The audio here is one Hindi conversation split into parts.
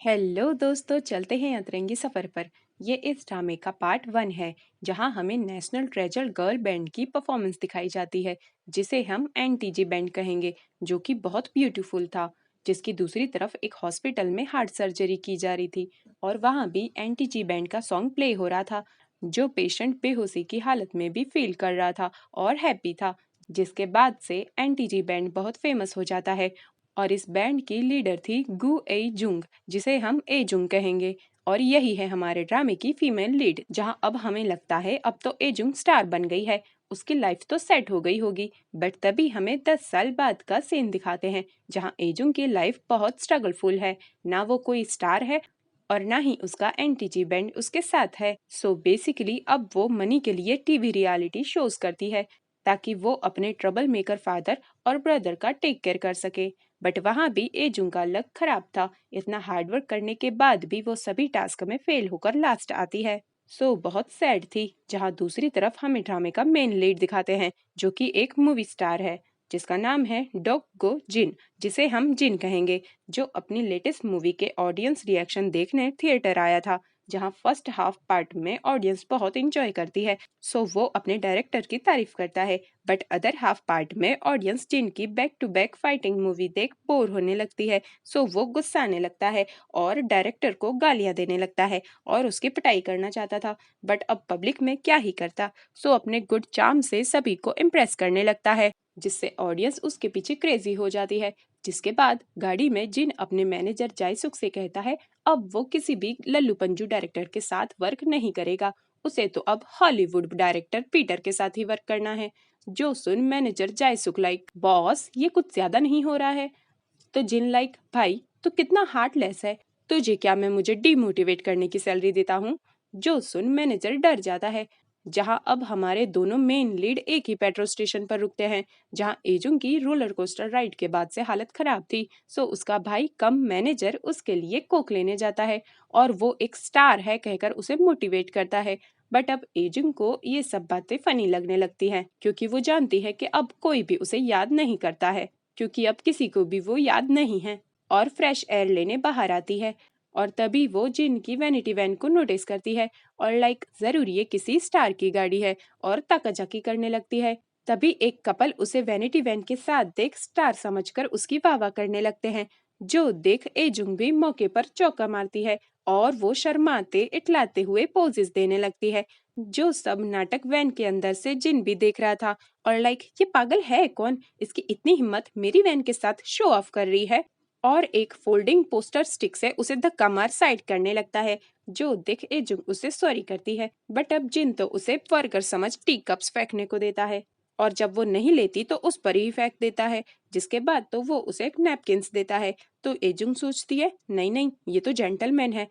हेलो दोस्तों, चलते हैं अतरंगी सफर पर। ये इस ड्रामे का पार्ट 1 है, जहां हमें नेशनल ट्रेजर गर्ल बैंड की परफॉर्मेंस दिखाई जाती है, जिसे हम एनटीजी बैंड कहेंगे, जो कि बहुत ब्यूटीफुल था। जिसकी दूसरी तरफ एक हॉस्पिटल में हार्ट सर्जरी की जा रही थी और वहां भी एनटीजी बैंड का सॉन्ग प्ले हो रहा था, जो पेशेंट बेहोशी की हालत में भी फील कर रहा था और हैप्पी था। जिसके बाद से एनटीजी बैंड बहुत फेमस हो जाता है और इस बैंड की लीडर थी गु ए जुंग, जिसे हम एजुंग कहेंगे। और यही है हमारे ड्रामे की फीमेल लीड, जहां अब हमें लगता है अब तो एजुंग स्टार बन गई है, उसकी लाइफ तो सेट हो गई होगी। बट तभी हमें 10 साल बाद का सीन दिखाते हैं, जहां एजुंग की लाइफ बहुत स्ट्रगलफुल है। ना वो कोई स्टार है और ना ही उसका एनटीजी बैंड उसके साथ है। सो बेसिकली अब वो मनी के लिए टीवी रियलिटी शोज करती है, ताकि वो अपने ट्रबल मेकर फादर और ब्रदर का टेक केयर कर सके। बट वहां भी एजुंग का लक खराब था, इतना हार्डवर्क करने के बाद भी वो सभी टास्क में फेल होकर लास्ट आती है। सो बहुत सैड थी। जहां दूसरी तरफ हमें ड्रामे का मेन लीड दिखाते हैं, जो कि एक मूवी स्टार है, जिसका नाम है डॉग गो जिन, जिसे हम जिन कहेंगे, जो अपनी लेटेस्ट मूवी के ऑडियंस रिएक्शन देखने थिएटर आया था। जहां फर्स्ट हाफ पार्ट में ऑडियंस बहुत इंजॉय करती है, सो वो अपने डायरेक्टर की तारीफ करता है। बट अदर हाफ पार्ट में ऑडियंस जिनकी back to back fighting movie देख बोर होने लगती है, सो वो गुस्साने लगता है और डायरेक्टर को गालियां देने लगता है और उसकी पिटाई करना चाहता था। बट अब पब्लिक में क्या ही करता, सो अपने गुड चार्म से सभी को इम्प्रेस करने लगता है, जिससे ऑडियंस उसके पीछे क्रेजी हो जाती है। जिसके बाद गाड़ी में जिन अपने मैनेजर जायसुक से कहता है अब वो किसी भी लल्लू पंजू डायरेक्टर के साथ वर्क नहीं करेगा, उसे तो अब हॉलीवुड डायरेक्टर पीटर के साथ ही वर्क करना है। जो सुन मैनेजर जायसुक लाइक बॉस ये कुछ ज्यादा नहीं हो रहा है। तो जिन लाइक भाई तू कितना हार्टलेस है, तुझे क्या मैं मुझे डिमोटिवेट करने की सैलरी देता हूँ। जो सुन मैनेजर डर जाता है। जहां अब हमारे दोनों मेन लीड एक ही पेट्रोल स्टेशन पर रुकते हैं, जहां एजुंग की रोलर कोस्टर राइड के बाद से हालत खराब थी, सो उसका भाई कम मैनेजर उसके लिए कोक लेने जाता है और वो एक स्टार है कहकर उसे मोटिवेट करता है। बट अब एजुंग को ये सब बातें फनी लगने लगती हैं, क्योंकि वो जानती है कि अब कोई भी उसे याद नहीं करता है, क्योंकि अब किसी को भी वो याद नहीं है। और फ्रेश एयर लेने बाहर आती है और तभी वो जिन की वैनिटी वैन को नोटिस करती है और लाइक जरूर ये किसी स्टार की गाड़ी है और ताकाझाकी करने लगती है। तभी एक कपल उसे वैनिटी वैन के साथ देख स्टार समझकर उसकी वाह करने लगते हैं, जो देख एजुंग भी मौके पर चौका मारती है और वो शर्माते इटलाते हुए पोजेस देने लगती है। जो सब नाटक वैन के अंदर से जिन भी देख रहा था और लाइक ये पागल है कौन, इसकी इतनी हिम्मत मेरी वैन के साथ शो ऑफ कर रही है, और एक फोल्डिंग पोस्टर स्टिक से उसे धक्का मार साइड करने लगता है। जो देख एजुंग उसे सॉरी करती है, बट अब जिन तो उसे वर्कर समझ टी कप्स फेंकने को देता है और जब वो नहीं लेती तो उस पर ही फेंक देता है। जिसके बाद तो वो उसे एक नैपकिंस देता है। तो एजुंग सोचती है नहीं नहीं ये तो जेंटलमैन है।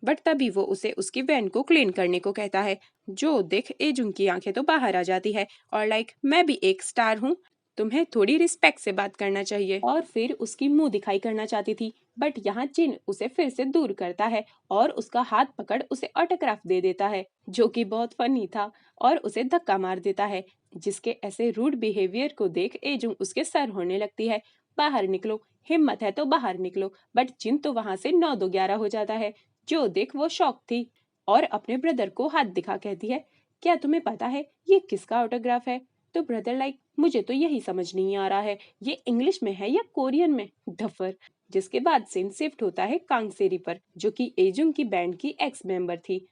बट तभी वो उसे उसकी वैन को क्लीन करने को कहता है। जो देख एजुंग की आंखें तो बाहर आ जाती है और लाइक मैं भी एक स्टार हूँ, तुम्हें थोड़ी रिस्पेक्ट से बात करना चाहिए, और फिर उसकी मुंह दिखाई करना चाहती थी। बट यहाँ जिन उसे फिर से दूर करता है और उसका हाथ पकड़ उसे ऑटोग्राफ दे देता है, जो कि बहुत फनी था, और उसे धक्का मार देता है। जिसके ऐसे रूड बिहेवियर को देख एजुंग उसके सर होने लगती है। बाहर निकलो, हिम्मत है तो बाहर निकलो। बट जिन तो वहां से 9-2-11 हो जाता है। जो देख वो शॉक थी और अपने ब्रदर को हाथ दिखा कहती है क्या तुम्हें पता है ये किसका ऑटोग्राफ है। तो ब्रदर लाइक मुझे तो यही समझ नहीं आ रहा है, ये इंग्लिश में है या कोरियन में, डफर। जिसके बाद सीन शिफ्ट होता है कांगसेरी पर, जो कि एजुंग की बैंड की एक्स मेंबर थी।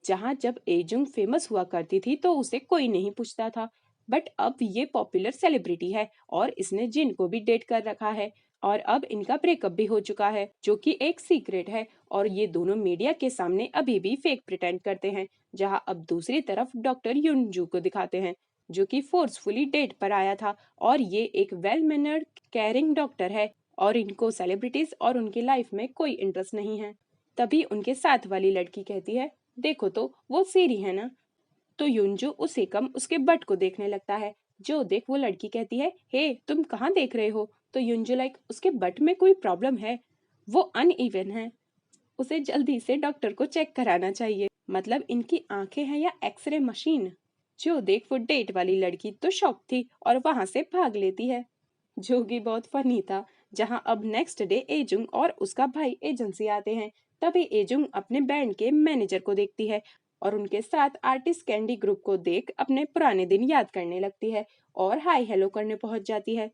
जहां जब एजुंग फेमस हुआ करती थी तो उसे कोई नहीं पूछता था, बट अब ये पॉपुलर सेलिब्रिटी है और इसने जिन को भी डेट कर रखा है और अब इनका ब्रेकअप भी हो चुका है, जो कि एक सीक्रेट है और ये दोनों मीडिया के सामने अभी भी फेक प्रिटेंड करते हैं। जहां अब दूसरी तरफ डॉक्टर युनजू को दिखाते हैं, जो कि फोर्सफुली डेट पर आया था और ये एक वेल मैनर्ड केयरिंग डॉक्टर है और इनको सेलिब्रिटीज और उनकी लाइफ में कोई इंटरेस्ट नहीं है। तभी उनके साथ वाली लड़की कहती है देखो तो वो सीरी है ना। तो युंजू उसे कम उसके बट को देखने लगता है। जो देख वो लड़की कहती है हे तुम कहाँ देख रहे हो। तो युंजू लाइक उसके बट में कोई प्रॉब्लम है, वो अनइवन है, उसे जल्दी से डॉक्टर को चेक कराना चाहिए, मतलब इनकी आंखें हैं या एक्सरे मशीन। जो देख वो डेट वाली लड़की तो शॉक थी और वहां से भाग लेती है, जो कि बहुत फनी था। जहां अब नेक्स्ट डे एजुंग और उसका भाई एजेंसी आते हैं। तभी एजुंग अपने बैंड के मैनेजर को देखती है और उनके साथ आर्टिस्ट कैंडी ग्रुप को देख अपने पुराने दिन याद करने लगती है और हाय हेलो करने पहुंच जाती है।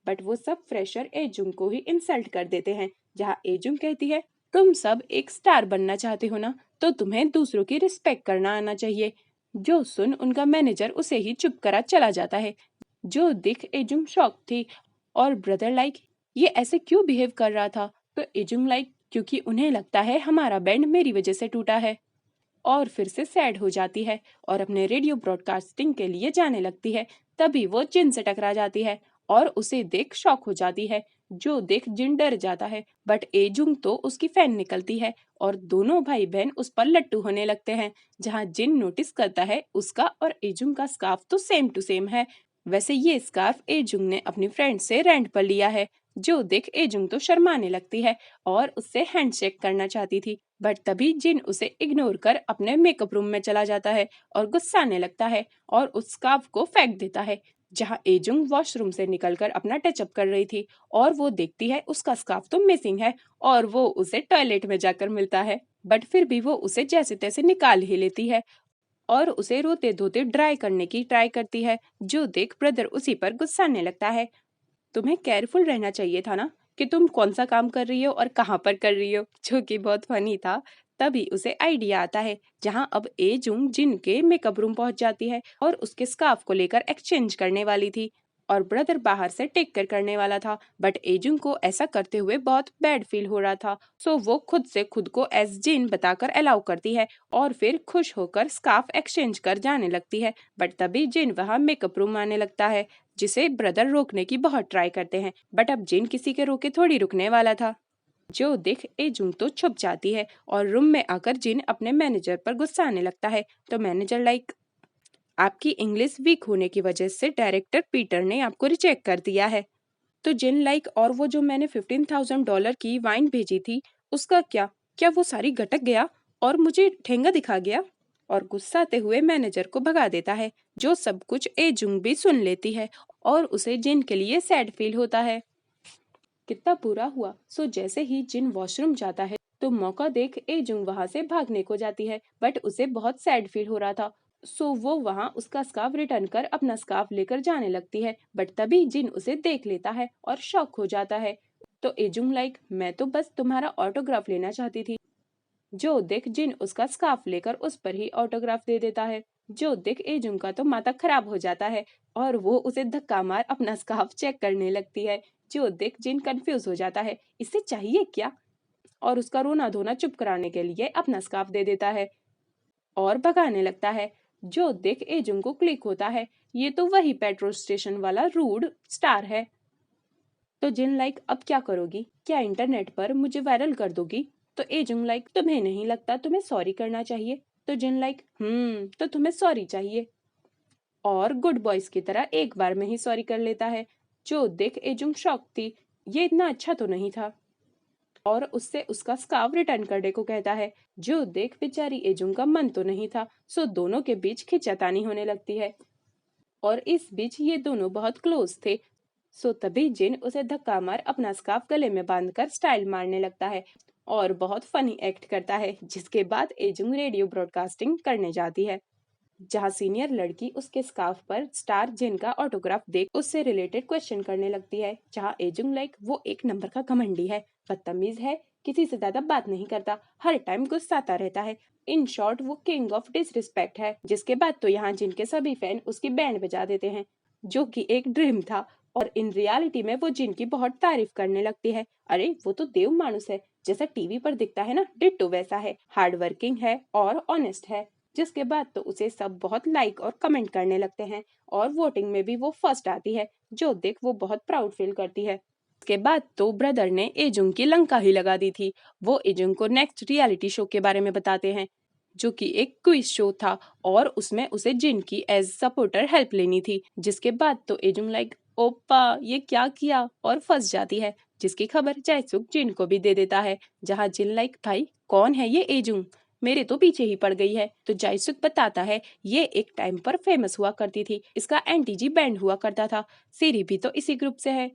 बट वो सब फ्रेशर एजुंग को ही इंसल्ट कर देते हैं, जहाँ एजुंग कहती है, तुम सब एक स्टार बनना चाहते हो ना, तो तुम्हें दूसरों की रिस्पेक्ट करना आना चाहिए। जो सुन उनका मैनेजर उसे ही चुप करा चला जाता है। जो दिख एजुंग शॉक थी और ब्रदर लाइक, ये ऐसे क्यों बिहेव कर रहा था? तो एजुंग लाइक, क्योंकि उन्हें लगता है हमारा बैंड मेरी वजह से टूटा है। और फिर से सैड हो जाती है और अपने रेडियो ब्रॉडकास्टिंग के लिए जाने लगती है। तभी वो जिन से टकरा जाती है और उसे देख शॉक हो जाती है। जो देख जिन डर जाता है, बट एजुंग तो उसकी फैन निकलती है और दोनों भाई बहन उस पर लट्टू होने लगते हैं। जहाँ जिन नोटिस करता है उसका और एजुंग का स्कार्फ तो सेम टू सेम है। वैसे ये स्कार्फ एजुंग ने अपनी फ्रेंड से रेंट पर लिया है। जो देख एजुंग तो शर्माने लगती है और उससे हैंडशेक करना चाहती थी, बट तभी जिन उसे इग्नोर कर अपने मेकअप रूम में चला जाता है और गुस्साने लगता है और उस स्कार्फ को फेंक देता है। जहां एजुंग वॉशरूम से निकलकर अपना टचअप कर रही थी और वो देखती है उसका स्कार्फ तो मिसिंग है और वो उसे टॉयलेट में जाकर मिलता है, बट फिर भी वो उसे जैसे तैसे निकाल ही लेती है और उसे रोते धोते ड्राई करने की ट्राई करती है। जो देख ब्रदर उसी पर गुस्साने लगता है, तुम्हें केयरफुल रहना चाहिए था ना कि तुम कौन सा काम कर रही हो और कहाँ पर कर रही हो, जो कि बहुत फनी था। तभी उसे आइडिया आता है, जहाँ अब एजुंग जिन के मेकअप रूम पहुंच जाती है और उसके स्कार्फ को लेकर एक्सचेंज करने वाली थी और ब्रदर बाहर से टेक कर करने वाला था, बट एजुंग को ऐसा करते हुए बहुत बैड फील हो रहा था। सो वो खुद से खुद को एज जिन बताकर अलाउ करती है और फिर खुश होकर स्कार्फ एक्सचेंज कर जाने लगती है। बट तभी जिन वहाँ मेकअप रूम आने लगता है, जिसे ब्रदर रोकने की बहुत ट्राई करते हैं, बट अब जिन किसी के रोके थोड़ी रुकने वाला था। जो देख एजुंग तो छुप जाती है और रूम में आकर जिन अपने मैनेजर पर गुस्सा आने लगता है। तो मैनेजर लाइक, आपकी इंग्लिश वीक होने की वजह से डायरेक्टर पीटर ने आपको रिजेक्ट कर दिया है। तो जिन लाइक, और वो जो मैंने $15,000 की वाइन भेजी थी उसका क्या? क्या वो सारी गटक गया और मुझे ठेंगा दिखा गया? और गुस्साते हुए मैनेजर को भगा देता है। जो सब कुछ एजुंग भी सुन लेती है और उसे जिन के लिए सैड फील होता है। कितना बुरा हुआ। सो जैसे ही जिन वॉशरूम जाता है तो मौका देख एजुंग वहां से भागने को जाती है, बट उसे बहुत सैड फील हो रहा था। सो वो वहां उसका स्कार्फ रिटर्न कर अपना स्कार्फ लेकर जाने लगती है, बट तभी जिन उसे देख लेता है और शॉक हो जाता है। तो एजुंग लाइक, मैं तो बस तुम्हारा ऑटोग्राफ लेना चाहती थी। जो देख जिन उसका स्कार्फ लेकर उस पर ही ऑटोग्राफ दे देता है। जो देख एजुंग का तो माथा खराब हो जाता है और वो उसे धक्का मार अपना स्कार्फ चेक करने लगती है। जो देख जिन कंफ्यूज हो जाता है, इसे चाहिए क्या, और उसका रोना धोना चुप कराने के लिए अपना स्कार्फ दे देता है और भगाने लगता है। जो देख एजुंग को क्लिक होता है, ये तो वही पेट्रोल स्टेशन वाला रूड स्टार है। तो जिन लाइक, अब क्या करोगी? क्या इंटरनेट पर मुझे वायरल कर दोगी? तो एजुंग लाइक, तुम्हें नहीं लगता तुम्हें सॉरी करना चाहिए? तो जिन लाइक, तो तुम्हें सॉरी चाहिए, और गुड बॉयज की तरह एक बार में ही सॉरी कर लेता है। जो देख एजुंग शॉक थी, ये इतना अच्छा तो नहीं था, और उससे उसका स्कार्फ रिटर्न करने को कहता है। जो देख बेचारी एजुंग का मन तो नहीं था, सो दोनों के बीच खिंचातानी होने लगती है और इस बीच ये दोनों बहुत क्लोज थे। सो तभी जिन उसे धक्का मार अपना स्कार्फ गले में बांधकर स्टाइल मारने लगता है और बहुत फनी एक्ट करता है, जिसके बाद एजुंग रेडियो ब्रॉडकास्टिंग करने जाती है, जहाँ सीनियर लड़की उसके स्कार्फ पर स्टार जिन का ऑटोग्राफ देख उससे रिलेटेड क्वेश्चन करने लगती है। जहाँ एजुंग लाइक, वो एक नंबर का घमंडी है, बदतमीज है, किसी से ज्यादा बात नहीं करता, हर टाइम गुस्साता रहता है। इन शॉर्ट वो किंग ऑफ डिसरिस्पेक्ट है। जिसके बाद तो यहाँ जिन के सभी फैन उसकी बैंड बजा देते हैं, जो कि एक ड्रीम था, और इन रियलिटी में वो जिन की बहुत तारीफ करने लगती है। अरे वो तो देव मानुस है, जैसा टीवी पर दिखता है ना, डिट्टो वैसा है, हार्ड वर्किंग है और ऑनेस्ट है। जिसके बाद तो उसे सब बहुत लाइक और कमेंट करने लगते हैं और वोटिंग में भी वो फर्स्ट आती है। जो देख वो बहुत प्राउड फील करती है। इसके बाद तो ब्रदर ने एजुंग की लंका ही लगा दी थी। वो एजुंग को नेक्स्ट रियलिटी शो के बारे में बताते हैं, जो कि एक क्विज शो था और उसमें उसे जिन की एज सपोर्टर हेल्प लेनी थी। जिसके बाद तो एजुंग लाइक, ओपा ये क्या किया, और फंस जाती है, जिसकी खबर जायसुक जिन को भी दे देता है। जहाँ जिन लाइक, भाई कौन है ये एजुंग, मेरे तो पीछे ही पड़ गई है। तो जायसुक बताता है, ये एक टाइम पर फेमस हुआ करती थी, इसका एनटीजी बैंड हुआ करता था, सीरी भी तो इसी ग्रुप से है।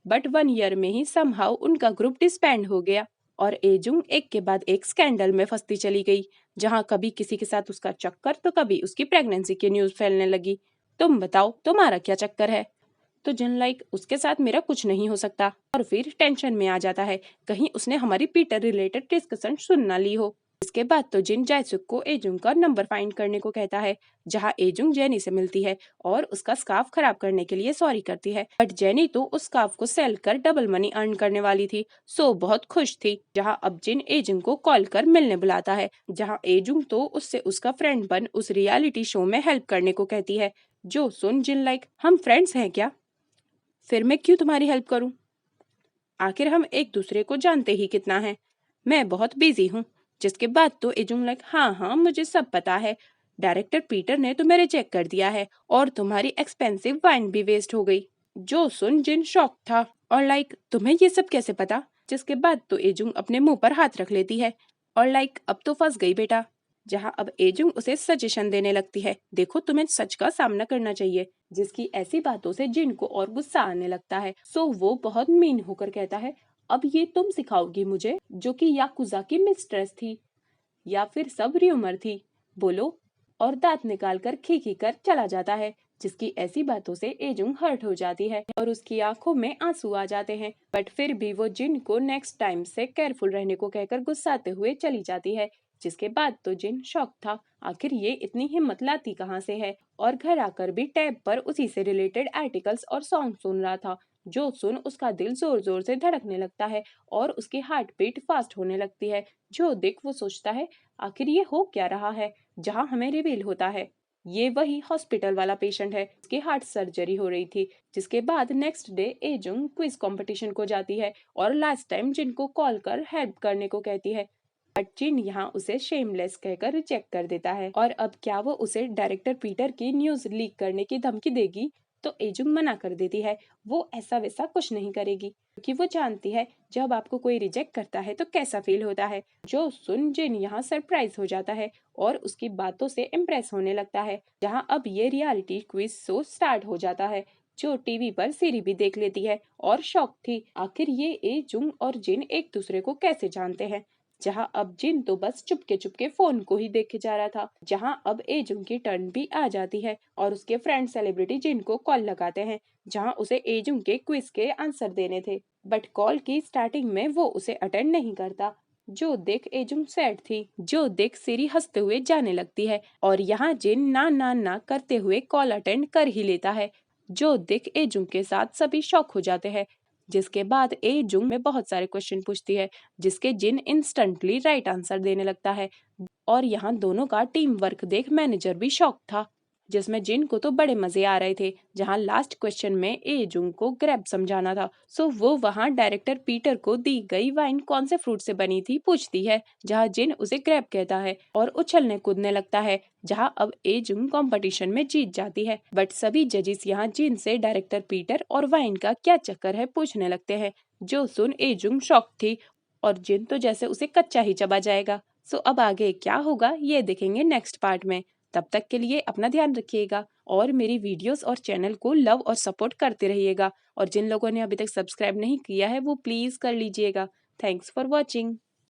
बट 1 ईयर में ही समहाउ उनका ग्रुप डिसबैंड हो गया और एजुंग एक के बाद एक स्कैंडल में फंसती चली गई, जहां कभी किसी के साथ उसका चक्कर तो कभी उसकी प्रेगनेंसी की न्यूज फैलने लगी। तुम बताओ तुम्हारा क्या चक्कर है? तो जिन उसके साथ मेरा कुछ नहीं हो सकता और फिर टेंशन में आ जाता है कहीं उसने हमारी पीटर रिलेटेड डिस्कशन सुन ना ली हो। इसके बाद तो जिन जायसुक को एजुंग का नंबर फाइंड करने को कहता है, जहां एजुंग जेनी से मिलती है और उसका स्कार्फ खराब करने के लिए सॉरी करती है। बट जेनी तो उस स्कार्फ को सेल कर डबल मनी अर्न करने वाली थी, सो बहुत खुश थी। जहां अब जिन एजुंग को कॉल कर मिलने बुलाता है, जहां एजुंग तो उससे उसका फ्रेंड बन उस रियलिटी शो में हेल्प करने को कहती है। जो सुन जिन हम फ्रेंड्स हैं क्या? फिर मैं क्यों तुम्हारी हेल्प करूं? आखिर हम एक दूसरे को जानते ही कितना है। मैं बहुत बिजी हूँ। जिसके बाद तो एजुंग हाँ हाँ मुझे सब पता है। डायरेक्टर पीटर ने तुम्हें रिजेक्ट कर दिया है और तुम्हारी एक्सपेंसिव वाइन भी वेस्ट हो गई। जो सुन जिन शॉक था और तुम्हें ये सब कैसे पता? जिसके बाद तो एजुंग अपने मुंह पर हाथ रख लेती है और अब तो फंस गई बेटा। जहां अब एजुंग उसे सजेशन देने लगती है, देखो तुम्हें सच का सामना करना चाहिए। जिसकी ऐसी बातों से जिन को और गुस्सा आने लगता है, सो वो बहुत मीन होकर कहता है, अब ये तुम सिखाओगी मुझे जो कि याकुजा की मिस्ट्रेस थी या फिर सब र्यूमर थी? बोलो। और दांत निकाल कर खी कर चला जाता है। जिसकी ऐसी बातों से एजुंग हर्ट हो जाती है और उसकी आंखों में आंसू आ जाते हैं, बट फिर भी वो जिन को नेक्स्ट टाइम से केयरफुल रहने को कहकर गुस्साते हुए चली जाती है। जिसके बाद तो जिन शॉक था, आखिर ये इतनी हिम्मत लाती कहाँ से है, और घर आकर भी टैब पर उसी से रिलेटेड आर्टिकल्स और सॉन्ग सुन रहा था। जो सुन उसका दिल जोर जोर से धड़कने लगता है और उसकी हार्ट बीट फास्ट होने लगती है। जो देख वो सोचता है आखिर ये हो क्या रहा है। जहां हमें रिवील होता है ये वही हॉस्पिटल वाला पेशेंट है, उसकी हार्ट सर्जरी हो रही थी। जिसके बाद नेक्स्ट डे एजुंग क्विज कंपटीशन को जाती है और लास्ट टाइम जिनको कॉल कर हेल्प करने को कहती है, बट जिन यहाँ उसे शेमलेस कहकर रिजेक्ट कर देता है। और अब क्या वो उसे डायरेक्टर पीटर की न्यूज लीक करने की धमकी देगी? तो एजुंग मना कर देती है, वो ऐसा वैसा कुछ नहीं करेगी क्योंकि वो जानती है जब आपको कोई रिजेक्ट करता है तो कैसा फील होता है। जो सुन जिन यहाँ सरप्राइज हो जाता है और उसकी बातों से इम्प्रेस होने लगता है। जहाँ अब ये रियलिटी क्विज शो स्टार्ट हो जाता है। जो टीवी पर सीरी भी देख लेती है और शॉक थी आखिर ये एजुंग और जिन एक दूसरे को कैसे जानते हैं। जहां अब जिन तो बस चुपके चुपके फोन को ही देखे जा रहा था। जहां अब एजुंग की टर्न भी आ जाती है और उसके फ्रेंड सेलिब्रिटी जिन को कॉल लगाते हैं, जहां उसे एजुंग के क्विज के आंसर देने थे, बट कॉल की स्टार्टिंग में वो उसे अटेंड नहीं करता। जो देख एजुंग सैड थी। जो देख सिरी हंसते हुए जाने लगती है और यहाँ जिन ना ना ना करते हुए कॉल अटेंड कर ही लेता है। जो देख एजुंग के साथ सभी शॉक हो जाते हैं। जिसके बाद एजुंग में बहुत सारे क्वेश्चन पूछती है, जिसके जिन इंस्टेंटली राइट आंसर देने लगता है। और यहाँ दोनों का टीम वर्क देख मैनेजर भी शॉक था, जिसमें जिन को तो बड़े मजे आ रहे थे। जहाँ लास्ट क्वेश्चन में एजुंग को ग्रैब समझाना था, सो वो वहाँ डायरेक्टर पीटर को दी गई वाइन कौन से फ्रूट से बनी थी पूछती है, जहाँ जिन उसे ग्रैब कहता है और उछलने कूदने लगता है। जहाँ अब एजुंग कंपटीशन में जीत जाती है, बट सभी जजेस यहाँ जिन से डायरेक्टर पीटर और वाइन का क्या चक्कर है पूछने लगते हैं। जो सुन एजुंग शॉक थी और जिन तो जैसे उसे कच्चा ही चबा जाएगा। सो अब आगे क्या होगा ये देखेंगे नेक्स्ट पार्ट में। तब तक के लिए अपना ध्यान रखिएगा और मेरी वीडियोस और चैनल को लव और सपोर्ट करते रहिएगा। और जिन लोगों ने अभी तक सब्सक्राइब नहीं किया है वो प्लीज कर लीजिएगा। Thanks for watching.